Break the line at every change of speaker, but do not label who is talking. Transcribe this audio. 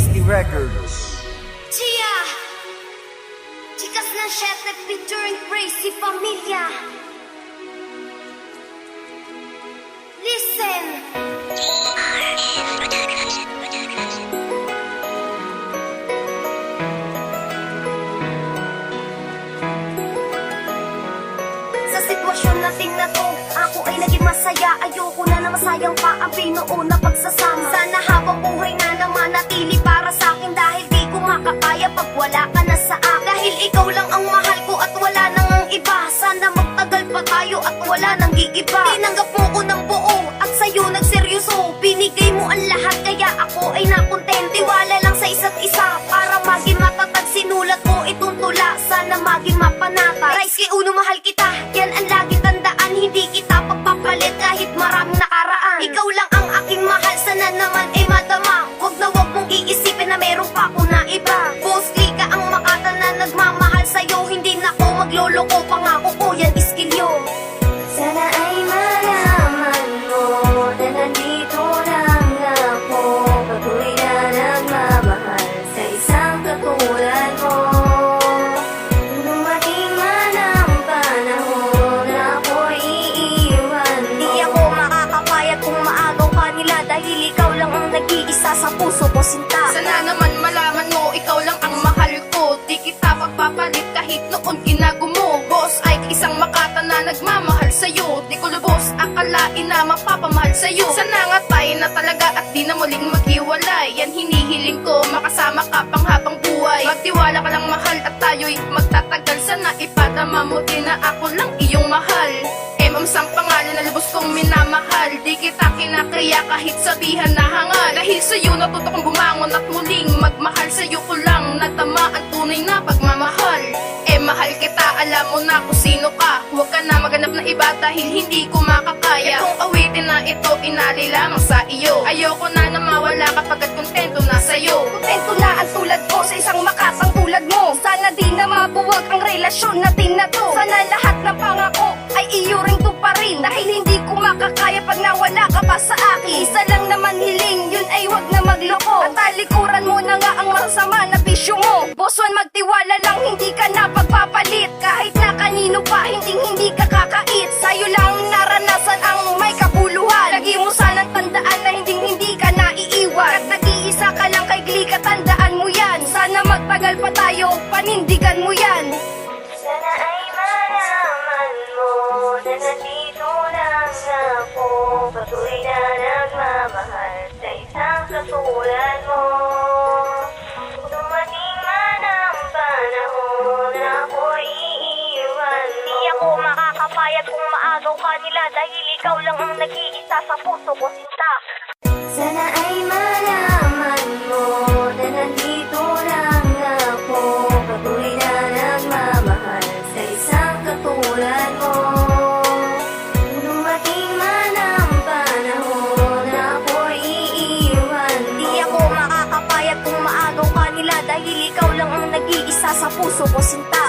DST Records.
Chia, chicas ng 7 featuring Crazy Familia. Listen. Sa sitwasyon natin na to, ako ay naging masaya. Ayoko na masayang pa ang binuo na pagsasama. Sana habang buhay na naman natili para sa akin, dahil di ko makakaya pag wala ka na sa akin. Dahil ikaw lang ang mahal ko at wala nang ang iba. Sana magtagal pa tayo at wala nang gigiba. Tinanggap mo ko ng buo at sa'yo nagseryoso. Binigay mo ang lahat kaya ako ay nakontent. Tiwala lang sa isa't isa para maging matatag. Sinulat ko itong tula, sana maging mapanatag. Rice uno, mahal kita, yan ang lagi tandaan. Hindi kita pagpapalit kahit maraming nakaraan. Ikaw lang ang aking mahal, sana naman ay madama. Huwag na huwag mong iisipin na meron pa ako na iba. Boss Klika ang makata na nagmamahal sa'yo. Hindi na ako magloloko, pangako ko yan iskilyo. Sana ay malaman mo na nandito lang ako, patuloy na nagmamahal sa isang katulad mo. Dumating man ang panahon na ako'y iiwan mo. Di ako makakapayag kung maagaw ka nila, dahil ikaw lang ang nag-iisa sa puso ko, sinta.
Sana naman malaman mo, ikaw lang ang mahal ko. Di kita pagpapalit kahit noon ginago mo. Boss ay isang makata na nagmamahal sa'yo. Di ko lubos akalain na mapapamahal sa'yo. Sana nga tayo na talaga at di na muling maghiwalay. Yan hinihiling ko, makasama ka pang habang buhay. Magtiwala ka lang mahal at tayo'y magtatagal. Sana ipadama mo din na ako lang iyong mahal. Sang pangalan na lubos kong minamahal. Di kita kinakaya kahit sabihan na hangal. Dahil sa'yo natuto kong bumangon at muling magmahal. Sa'yo ko lang natama ang tunay na pagmamahal. Mahal kita, alam mo na kung sino ka. Huwag ka na maghanap na iba dahil hindi ko makakaya. Itong awitin na ito, inali lamang sa iyo. Ayoko na mawala kapagkat kontento na sa'yo.
Kontento na ang tulad ko sa isang makatang tulad mo. Sana di na mabuwag ang relasyon natin na to. Sana lahat ng pangako ay iyo ring tuparin, dahil hindi ko makakaya pag nawala ka pa sa akin. Isa lang naman hiling, yun ay wag na magloko. At talikuran mo na nga ang masama na bisyo mo. Boswan, magtiwala lang, hindi ka na pagpapalit. Kahit na kanino pa, hindi ka kakait. Sa'yo lang naranasan ang may kapuluhan. Lagi mo sanang tandaan na hindi ka naiiwan. At nag-iisa ka lang kay Glika, tandaan mo yan. Sana magtagal pa tayo, panindigan mo yan. Sana ay malaman mo na nandito lang ako, patuloy na nagmamahal sa isang katulad mo. Dumating man ang panahon na ako'y iiwan mo. Di ako makakapayag kung maagaw ka nila, dahil ikaw lang ang nag-iisa sa puso ko, sinta. Sana ay malaman mo na nandito lang ako, patuloy na nagmamahal sa isang katulad mo. Dumating man ang panahon na ako'y iiwan mo. Di ako makakapayag kung maagaw ka nila, dahil ikaw lang ang nag-iisa sa puso ko, sinta.